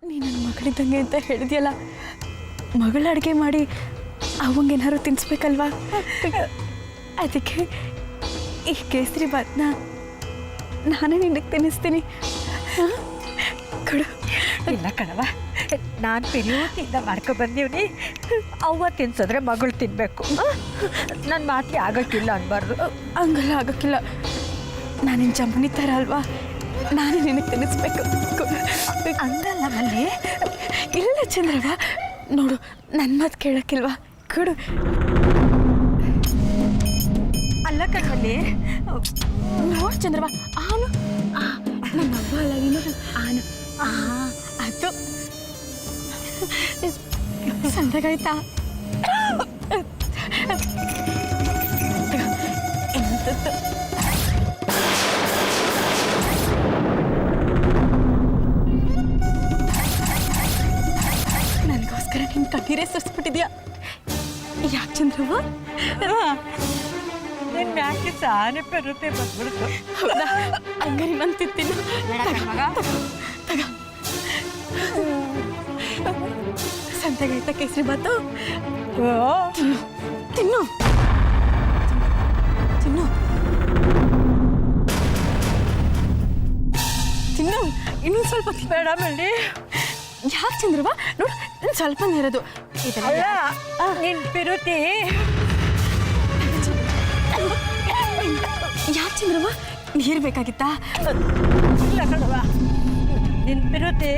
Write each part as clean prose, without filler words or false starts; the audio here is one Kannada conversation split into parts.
ನೀ ನನ್ನ ಮಗಳಿದ್ದಂಗೆ ಅಂತ ಹೇಳಿದ್ಯಲ್ಲ, ಮಗಳ ಅಡುಗೆ ಮಾಡಿ ಅವಂಗೇನಾದ್ರು ತಿನ್ನಿಸ್ಬೇಕಲ್ವಾ? ಅದಕ್ಕೆ ಈ ಕೇಸರಿ ಬಾತ್ನ ನಾನೇ ನಿನಗೆ ತಿನ್ನಿಸ್ತೀನಿ. ಕೊಡು. ಇಲ್ಲ ಕಣವ, ನಾನು ಪ್ರೀತಿಯಿಂದ ಮಾಡ್ಕೊ ಬಂದೀವ್ನಿ. ಅವ್ವ ತಿನ್ಸಿದ್ರೆ ಮಗಳು ತಿನ್ನಬೇಕು. ನನ್ನ ಮಾತಿಗೆ ಆಗೋಕ್ಕಿಲ್ಲ ಅನ್ಬಾರ್ದು. ಹಂಗೆಲ್ಲ ಆಗೋಕ್ಕಿಲ್ಲ. ನಾನಿನ್ ಜಮನಿ ಥರ ಅಲ್ವಾ, ನಾನೇ ನಿನಗೆ ತಿನ್ನಿಸ್ಬೇಕು. ಹಂಗಲ್ಲ ಮಲ್ಲಿ. ಇಲ್ಲ ಚಂದ್ರವ, ನೋಡು ನನ್ನ ಮಾತು ಕೇಳೋಕ್ಕಿಲ್ವಾ? ಕೊಡು. ಅಲ್ಲ ಕಣ್ಣಲ್ಲಿ ನೋಡು ಚಂದ್ರವ, ಆನು ನಮ್ಮ ಅಬ್ಬ ಅಲ್ಲ ನೀನು, ಆನು. ಅದು ಸಂದಾಗಾಯ್ತಾ? ಎಂಥದ್ದು ನನಗೋಸ್ಕರ ನಿನ್ನ ಕಣ್ಣೀರೇ ಸುರಿಸ್ಬಿಟ್ಟಿದ್ಯಾ? ಯಾಕೆ ಚಂದ್ರವ? ನಿನ್ನ ಯಾಕೆ ಸಾನೆ ಬರುತ್ತೆ ಬಂದ್ಬಿಡ್ತು. ಹೌದಾ? ಹಂಗಾರೆ ನಾನು ತಿಂತೀನಿ. ತಗ ಸಂತೆಗಾಯ್ತಾ ಕೇಸರಿ ಬಾತು? ತಿನ್ನು ತಿನ್ನು ತಿನ್ನು ತಿನ್ನು. ಇನ್ನೊಂದು ಸ್ವಲ್ಪ ಬೇಡ ಮಲ್ಲಿ. ಯಾಕೆ ಚಂದ್ರವ? ನೋಡು ಇನ್ನು ಸ್ವಲ್ಪ ಇರೋದು. ಅಲ್ಲ ನಿನ್ನ ಪಿರುತಿ. ಯಾಕೆ ಚಂದ್ರವ? ನೀರು ಬೇಕಾಗಿತ್ತಾ? ಇಲ್ಲ ಕಣವ, ನಿನ್ನ ಪಿರುತಿ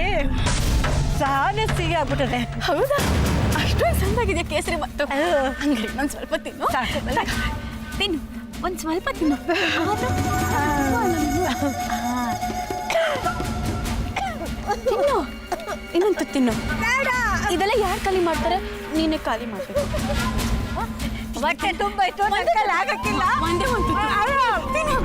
ಸಾನೆ ಸಿಹಿ ಆಗ್ಬಿಟ್ಟದೆ. ಹೌದಾ? ಅಷ್ಟೊಂದು ಸಂದಾಗಿದೆಯಾ ಕೇಸರಿ ಬಾತು? ಹಂಗಾರೆ ಇನ್ನೊಂದು ಸ್ವಲ್ಪ ತಿನ್ನು. ತಿನ್ನು, ಒಂದು ಸ್ವಲ್ಪ ತಿನ್ನು. ತಿನ್ನು, ಇನ್ನೊಂದು ತಿನ್ನು. ಇದೆಲ್ಲ ಯಾರು ಖಾಲಿ ಮಾಡ್ತಾರೆ? ನೀನೇ ಖಾಲಿ ಮಾಡಬೇಕು. ಹೊಟ್ಟೆ ತುಂಬಾಯ್ತು, ನಕ್ಕಲ್ಲಿ ಆಗಕ್ಕಿಲ್ಲ. ಒಂದೇ ಒಂದು ತಿನ್ನು.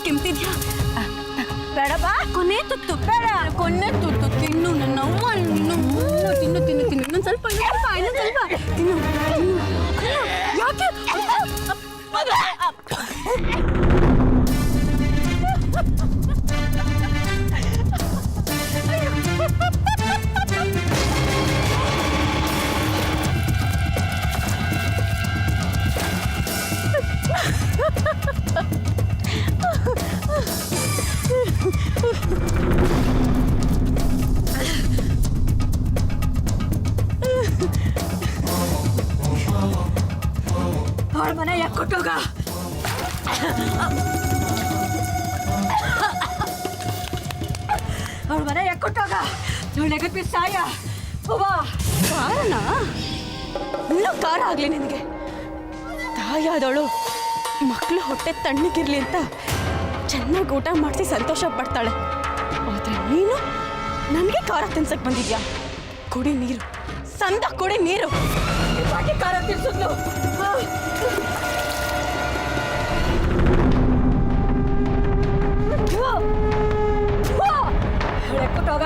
ಕೆಮ್ತಿದ್ಯಾ? ಬೇಡವಾ? ಕೊನೆ ತುತ್ತು. ಬೇಡ, ಕೊನೆ ತುತ್ತು ತಿನ್ನು. ನನ್ನ ಅವ್ವ ತಿನ್ನು ತಿನ್ನು ತಿನ್ನು ತಿನ್ನು. ಇನ್ನೊಂದು ಸ್ವಲ್ಪ ಇನ್ನೊಂದು ಸ್ವಲ್ಪ ತಿನ್ನು. ಯಾಕೆ? ಅವಳ ಮನೆ ಯಾಕೆ ಕೊಟ್ಟೋಗ? ಅವಳ ಮನೆ ಯಾಕೆ ಕೊಟ್ಟೋಗ? ಒಳ್ಳೆಗೆ ಪಿಸಾಯ ಕಾರಣ ಇನ್ನೂ ಖಾರ ಆಗ್ಲಿ ನಿನಗೆ. ತಾಯಾದವಳು ಮಕ್ಕಳು ಹೊಟ್ಟೆ ತಣ್ಣಗಿರ್ಲಿ ಅಂತ ಚೆನ್ನಾಗಿ ಊಟ ಮಾಡಿಸಿ ಸಂತೋಷ ಪಡ್ತಾಳೆ. ಆದ್ರೆ ನೀನು ನನಗೆ ಖಾರ ತಿನ್ಸಕ್ ಬಂದಿದ್ಯಾ? ಕುಡಿ ನೀರು, ಸಂದ ಕುಡಿ ನೀರು. ಖಾರ ತಿನ್ಸಿದ್ಲು. ಕೊಟ್ಟೋಗ,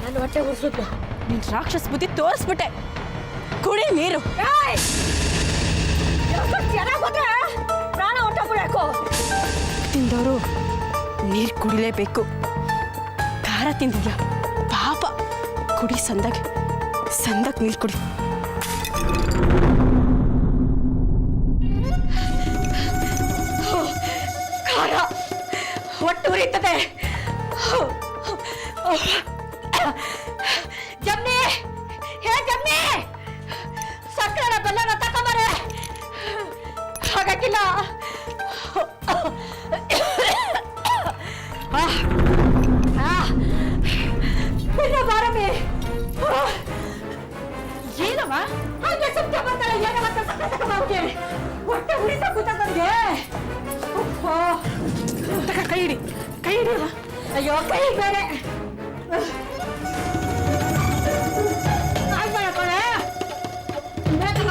ನನ್ನ ಹೊಟ್ಟೆ ಉರ್ಸಿದ್ಲು. ನೀನ್ ರಾಕ್ಷಸ ಬುದ್ಧಿ ತೋರಿಸ್ಬಿಟ್ಟೆ. ಕುಡಿ ನೀರು. ಪ್ರಾಣ ಹೊಟ್ಟೋಗ್ಬಿಡಬೇಕು. ತಿಂದವರು ನೀರು ಕುಡಿಲೇಬೇಕು. ಖಾರ ತಿಂದಿದ್ಯಾ? ಪಾಪ, ಕುಡಿ ಸಂದಾಗ ನೀರು ಕುಡಿ. ಖಾರ ಹೊಟ್ಟೆ ಉರಿತದೆ. ಜಮ್ನಿ, ಹೇ ಜಮ್ನಿ, ಸಕ್ಕರೆ ಬೆಲ್ಲನ ತಕೊಂಬರೆ. ಹಾಗಾಗಿಲ್ಲ. ಬಾರಮ್ಮಿ. ಏನವ ಹಾಗೆ ಸುತ್ತ ಬಂದಳ? ಏನವ ಸಕ್ಕರೆ ತಕೊಂಬ. ಹೊಟ್ಟೆ ಉರಿತ ಕೂತ ನನಗೆ. ಹಿಡಿ ಕೈ ಹಿಡಿಯವ. ಅಯ್ಯೋ ಕೈ ಬೇರೆ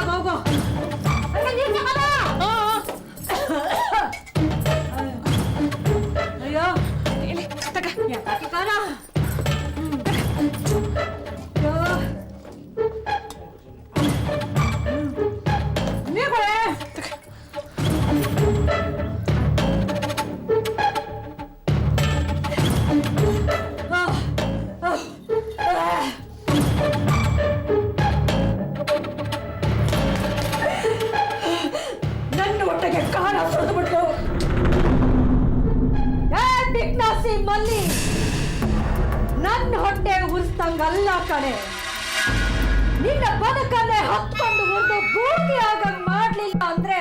ಹೋಗು. ಅಯ್ಯೋ ಇಲ್ಲಿ ತಗ. ಕಾಲ ನನ್ನ ಹೊಟ್ಟೆಗೆ ಕಾಲ ಸುರಿದ್ಬಿಟ್ಟು ಬಿಗ್ನಾಸಿ ಮಲ್ಲಿ ನನ್ನ ಹೊಟ್ಟೆ ಉರಿಸ್ತಂಗಲ್ಲ ಕಣೆ. ನಿನ್ನ ಬದುಕನ್ನೇ ಹತ್ಕೊಂಡು ಉರಿದು ಬೂದಿ ಆಗಂಗ್ ಮಾಡ್ಲಿಲ್ಲ ಅಂದ್ರೆ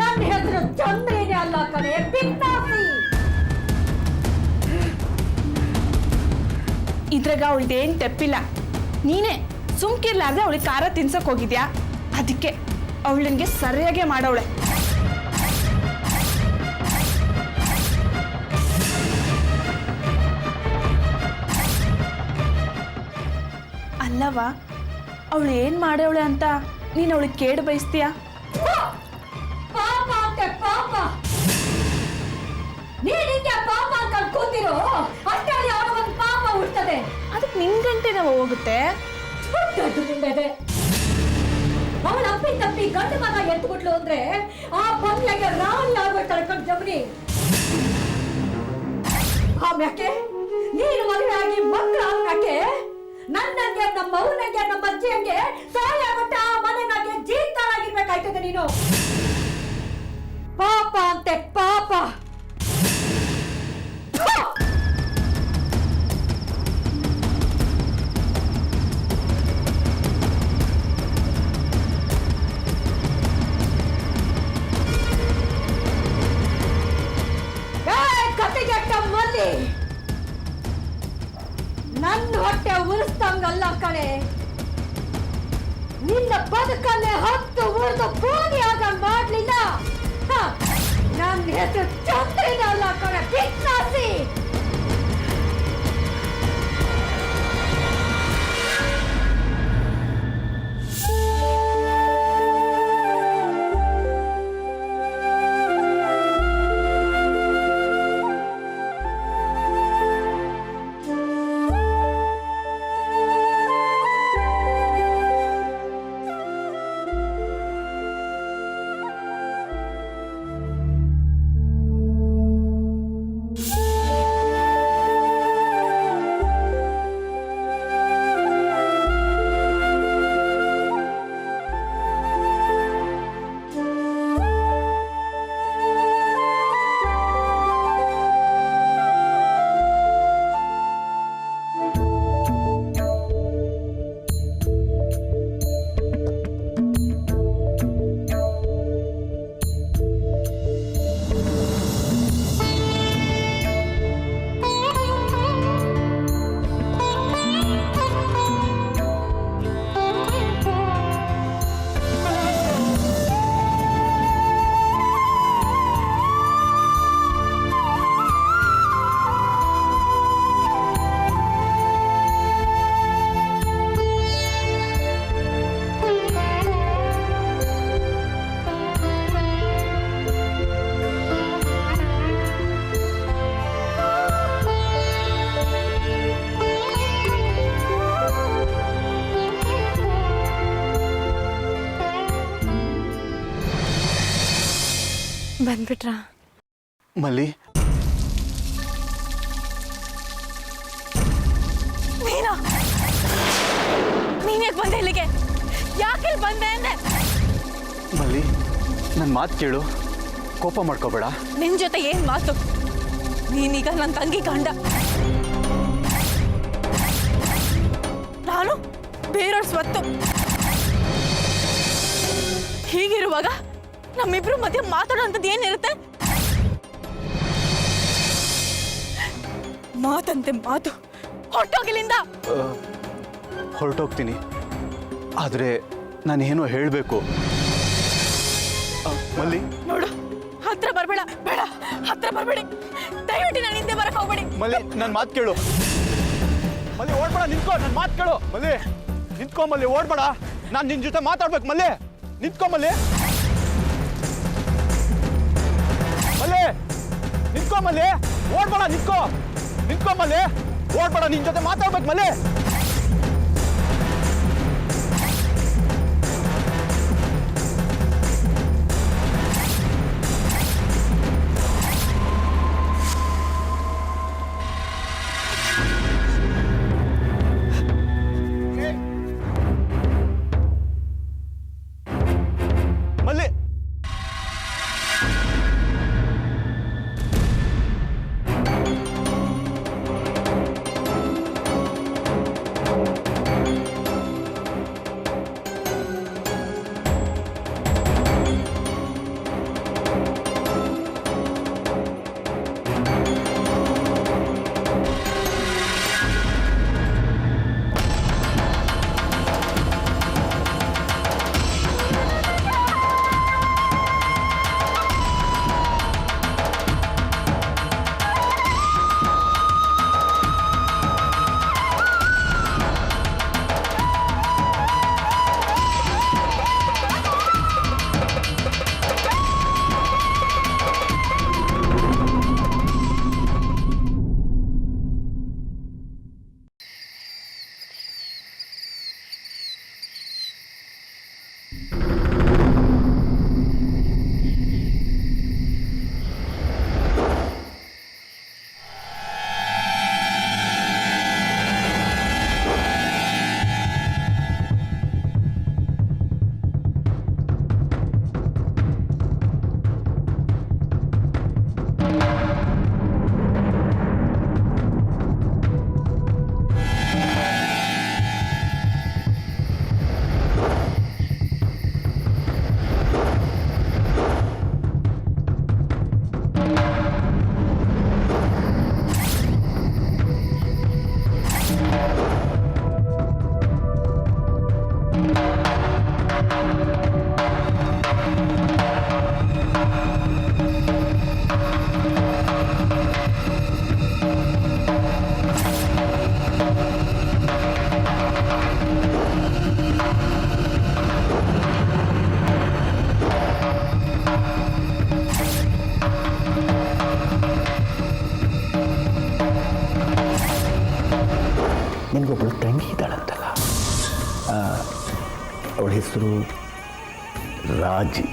ನನ್ನ ಹೆಸರು ಚಂದ್ರಿನೇ ಅಲ್ಲ ಕಣೆ, ಬಿಗ್ನಾಸಿ. ಇದ್ರಾಗ ಅವಳ್ದೇನ್ ತಪ್ಪಿಲ್ಲ. ನೀನೇ ಸುಮ್ಕಿರ್ಲಾರ್ದೆ ಅವಳಿಗೆ ಖಾರ ತಿನ್ಸಕ್ ಹೋಗಿದ್ಯಾ, ಅದಕ್ಕೆ ಅವಳಿಗೆ ಸರಿಯಾಗೆ ಮಾಡವಳೆ. ಅಲ್ಲವಾ ಅವಳು ಏನ್ ಮಾಡವಳೆ ಅಂತ ನೀನು ಅವಳಿಗೆ ಕೇಡು ಬಯಸ್ತೀಯ? ಪಾಪ ಅಂತೆ ಪಾಪ. ನೀನಿಂಗೆ ಪಾಪ ಅಂತ ಕೂತಿರೋ ಅಷ್ಟರಲ್ಲಿ ಅವನಿಗೊಂದು ಪಾಪ ಹುಡ್ತದೆ. ಅದಕ್ಕೆ ನಿಂಗಂಟೆ ನಾವು ಹೋಗುತ್ತೆ. ಅವಳ ಅಪ್ಪಿ ತಪ್ಪಿ ಗಂಡು ಮಗ ಎತ್ಬಿಟ್ಲು ಅಂದ್ರೆ ಆ ಬಂಗ್ಲೆಗೆ ರಾಣಿ ಆಗ್ಬಿಡ್ತಾಳೆ ಕಣ್ ಜಮನಿ. ಆಮ್ಯಾಕೆ ನೀನು ಮದುವೆ ಆಗಿ ಮಕ್ಕಳು ಆಮ್ಯಾಕೆ ನನ್ನಂಗೆ ನಮ್ಮ ಅವನಿಗೆ ನಮ್ಮ ಅಜ್ಜಿಯಂಗೆ ಸಹಾಯ ಕೊಟ್ಟ ಆ ಮನೆನಾಗೆ ಜೀತಾರಾಗಿರ್ಬೇಕಾಯ್ತದೆ ನೀನು. ಪಾಪ ಅಂತೆ ಪಾಪ. ಕತ್ತಿಗೆಟ್ಟ ಮಲ್ಲಿ ನನ್ನ ಹೊಟ್ಟೆ ಉರಿಸ್ತಂಗಲ್ಲ ಕಣೆ, ನಿನ್ನ ಬದುಕನ್ನೇ ಹತ್ತು ಉರಿದು ಬೂದಿ ಆಗ ಮಾಡ್ಲಿಲ್ಲ. ನನ್ನ ಹೆಸರು ಚಂದ್ರಿನ ಅಲ್ಲ ಕಣೆ, ಬಿಗ್ನಾಸಿ. ಬಂದ್ಬಿಟ್ರಾ ಮಲ್ಲಿ? ನೀನ್ಯಾಕೆ ಬಂದೆ ಇಲ್ಲಿಗೆ? ಯಾಕೆ ಬಂದೆ ಅಂದೆ? ಮಲ್ಲಿ, ನನ್ನ ಮಾತು ಕೇಳು, ಕೋಪ ಮಾಡ್ಕೋಬೇಡ. ನಿನ್ ಜೊತೆ ಏನ್ ಮಾತು? ನೀನೀಗ ನನ್ನ ತಂಗಿ ಗಂಡ, ನಾನು ಬೇರೆಯವ್ರ ಸ್ವತ್ತು. ಹೀಗಿರುವಾಗ ನಮ್ಮಿಬ್ರು ಮಧ್ಯೆ ಮಾತಾಡೋಂಥದ್ದು ಏನಿರುತ್ತೆ? ಮಾತಂತೆ ಮಾತು. ಹೊರಟೋಗಿಲ್ಲಿಂದ. ಹೊರಟೋಗ್ತೀನಿ, ಆದರೆ ನಾನೇನೋ ಹೇಳಬೇಕು. ಮಲ್ಲಿ ನೋಡು, ಹತ್ರ ಬರಬೇಡ, ಬೇಡ, ಹತ್ರ ಬರಬೇಡಿ. ದಯವಿಟ್ಟು ನನ್ನ ಹಿಂದೆ ಬರಕ್ಕೆ ಹೋಗ್ಬೇಡಿ. ಮಲ್ಲಿ ನನ್ನ ಮಾತು ಕೇಳು. ಮಲ್ಲಿ ಓಡ್ಬೇಡ, ನಿಂತ್ಕೋ. ನನ್ನ ಮಾತು ಕೇಳು. ಮಲ್ಲಿ ನಿಂತ್ಕೋ. ಮಲ್ಲಿ ಓಡ್ಬೇಡ. ನಾನು ನಿನ್ನ ಜೊತೆ ಮಾತಾಡ್ಬೇಕು. ಮಲ್ಲಿ ನಿಂತ್ಕೋ. ಮಲ್ಲಿ ಮಲ್ಲಿ ನಿಂತ್ಕೋ. ಮಲ್ಲಿ ಓಡ್ಬೇಡ, ನಿಂತ್ಕೋ. ನಿಂತ್ಕೋ ಮಲ್ಲಿ, ಓಡ್ಬೇಡ. ನಿನ್ನ ಜೊತೆ ಮಾತಾಡ್ಬೇಕು. ಮಲ್ಲಿ ಮಲ್ಲಿ ನಿನಗೊಬ್ಬಳು ತಂಗಿ ಇದ್ದಾಳಂತಲ್ಲ, ಅವಳ ಹೆಸರು ರಾಜಿ.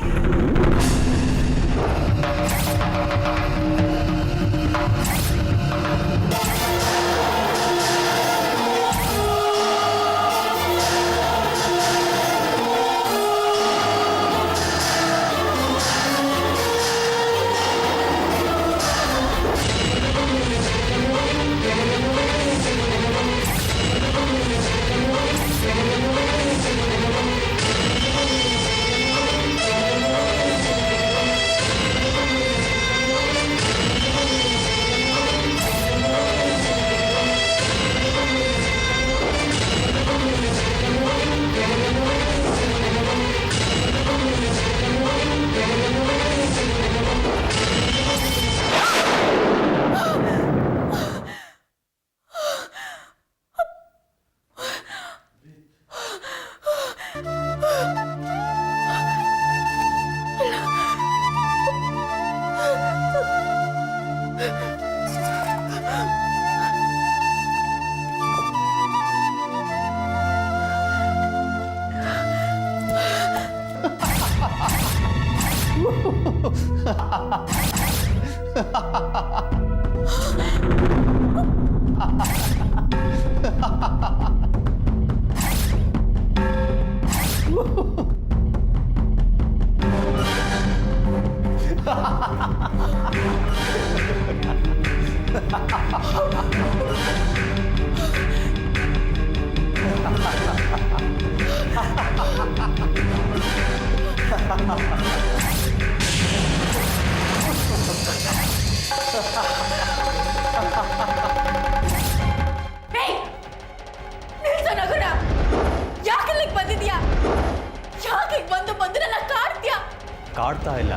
ಕಾಡ್ತಾ ಇಲ್ಲ.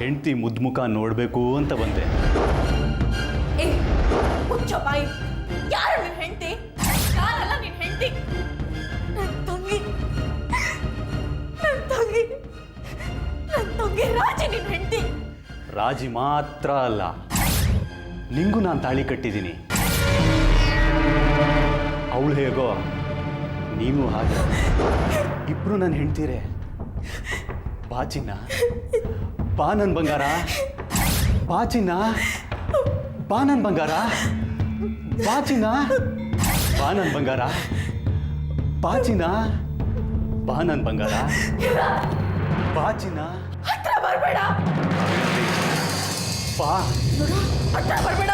ಹೆಂಡತಿ ಮುದ್ಮುಖ ನೋಡಬೇಕು ಅಂತ ಬಂದೆ. ಏ ಹುಚ್ಚ ಬಾಯಿ, ಯಾರು ನಿನ್ ಹೆಂಡತಿ? ಯಾರಲ್ಲ ನಿನ್ ಹೆಂಡತಿ? ನನ್ ತಂಗಿ ರಾಜಿ ನಿನ್ ಹೆಂಡತಿ. ರಾಜಿ ಮಾತ್ರ ಅಲ್ಲ, ನಿಂಗೂ ನಾನು ತಾಳಿ ಕಟ್ಟಿದ್ದೀನಿ. ಅವಳು ಹೇಗೋ ನೀನು ಹಾಗೆ, ಇಬ್ರು ನನ್ನ ಹೆಂಡ್ತೀರೆ. ಬಾ ಚಿನ್ನ, ಬಾ ನನ್ನ ಬಂಗಾರ, ಬಾ ಚಿನ್ನ, ಬಾ ನನ್ನ ಬಂಗಾರ, ಬಾ ಚಿನ್ನ, ಬಾ ನನ್ನ ಬಂಗಾರ, ಬಾ ಚಿನ್ನ, ಬಾ ನನ್ನ ಬಂಗಾರ, ಬಾ ಚಿನ್ನ. ಹತ್ರ ಬರ್ಬೇಡ, ಬಾ, ಹತ್ರ ಬರ್ಬೇಡ.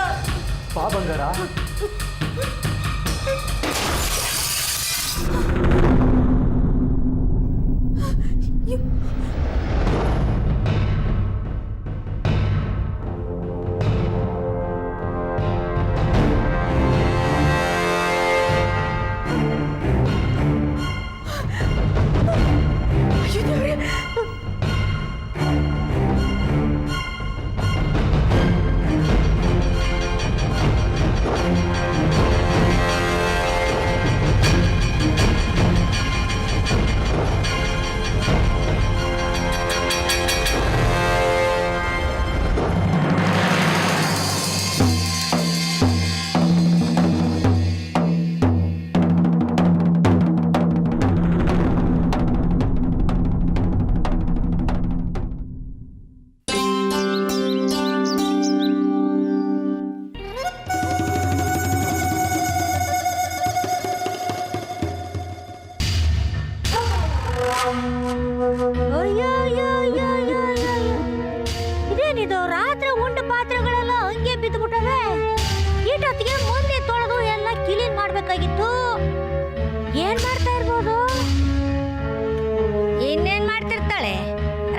ಬಾ ಬಂಗಾರ. ಇದೇನಿದು ರಾತ್ರಿ ಉಂಡ ಪಾತ್ರೆಗಳೆಲ್ಲ ಹಂಗೆ ಬಿದ್ದುಬಿಟ್ಟವೆ. ಈಟೊತ್ತಿಗೆ ಮುಂದೆ ತೊಳೆದು ಎಲ್ಲ ಕ್ಲೀನ್ ಮಾಡ್ಬೇಕಾಗಿತ್ತು. ಏನ್ ಮಾಡ್ತಾ ಇರ್ಬೋದು? ಇನ್ನೇನ್ ಮಾಡ್ತಿರ್ತಾಳೆ?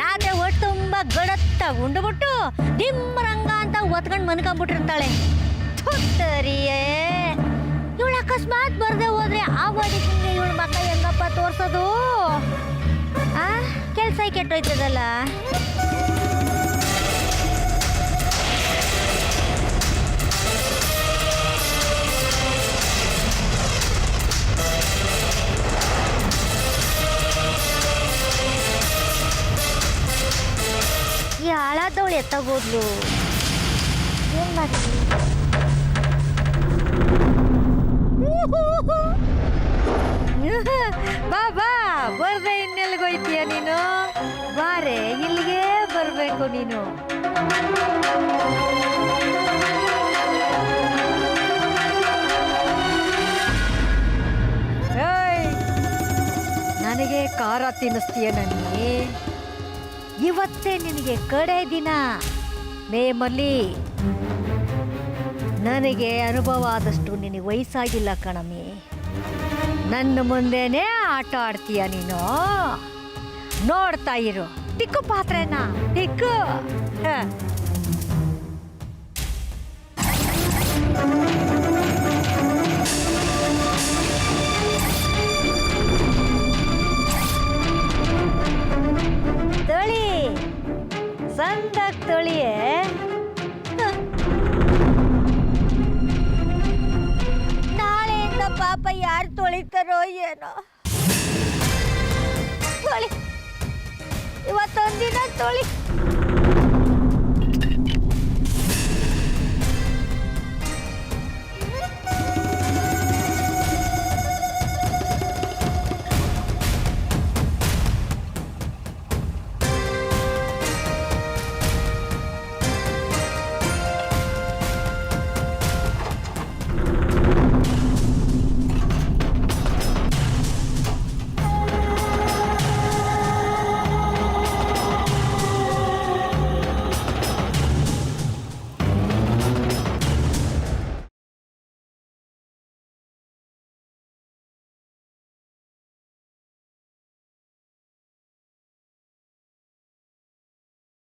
ರಾತ್ರಿ ಹೊಟ್ಟೆ ತುಂಬಾ ಗಡತ್ತ ಉಂಡುಬಿಟ್ಟು ದಿಮ್ಮರಂಗ ಅಂತ ಒತ್ಕೊಂಡ್ ಮನ್ಕೊಂಡ್ಬಿಟ್ಟಿರ್ತಾಳೆ. ಸರಿಯೇ, ಇವಳು ಅಕಸ್ಮಾತ್ ಬರ್ದೆ ಹೋದ್ರೆ ಆವಾಡಿ ಇವಳ ಮಕ್ಕ ಹೆಂಗಪ್ಪ ತೋರ್ಸೋದು? ಕೆಲಸ ಕೆಟ್ಟೋಯ್ತದಲ್ಲ. ಈ ಹಾಳಾದವಳು ಎತ್ತಾಗೋದ್ಲು. ಏನ್ ಮಾಡಿದ್ವಿ? ಬಾ ಬಾ, ಬರ್ದೆ ಇನ್ನೆಲ್ಗೋಯ್ತೀಯ ನೀನು? ಬಾರೆ, ಇಲ್ಲಿಗೆ ಬರ್ಬೇಕು ನೀನು. ನನಗೆ ಖಾರ ತಿನ್ನಿಸ್ತೀಯ ನನಗೆ? ಇವತ್ತೇ ನಿನಗೆ ಕಡೆ ದಿನ. ಮೇಮಲ್ಲಿ ನನಗೆ ಅನುಭವ ಆದಷ್ಟು ನಿನಗೆ ವಯಸ್ಸಾಗಿಲ್ಲ ಕಣಮ್ಮಿ. ನನ್ನ ಮುಂದೆನೇ ಆಟ ಆಡ್ತೀಯ ನೀನು? ನೋಡ್ತಾ ಇರು. ತಿಕ್ಕು ಪಾತ್ರೆನ, ತಿಕ್ಕು. ತೊಳಿ, ಸಂದಾಗ್ ತೊಳಿಯೇ. ನಾಳೆಯಿಂದ ಪಾಪ ಯಾರು ತೊಳಿತಾರೋ ಏನೋ. ತೊಳಿ, ಇವತ್ತೊಂದಿನ ತೊಳಿ.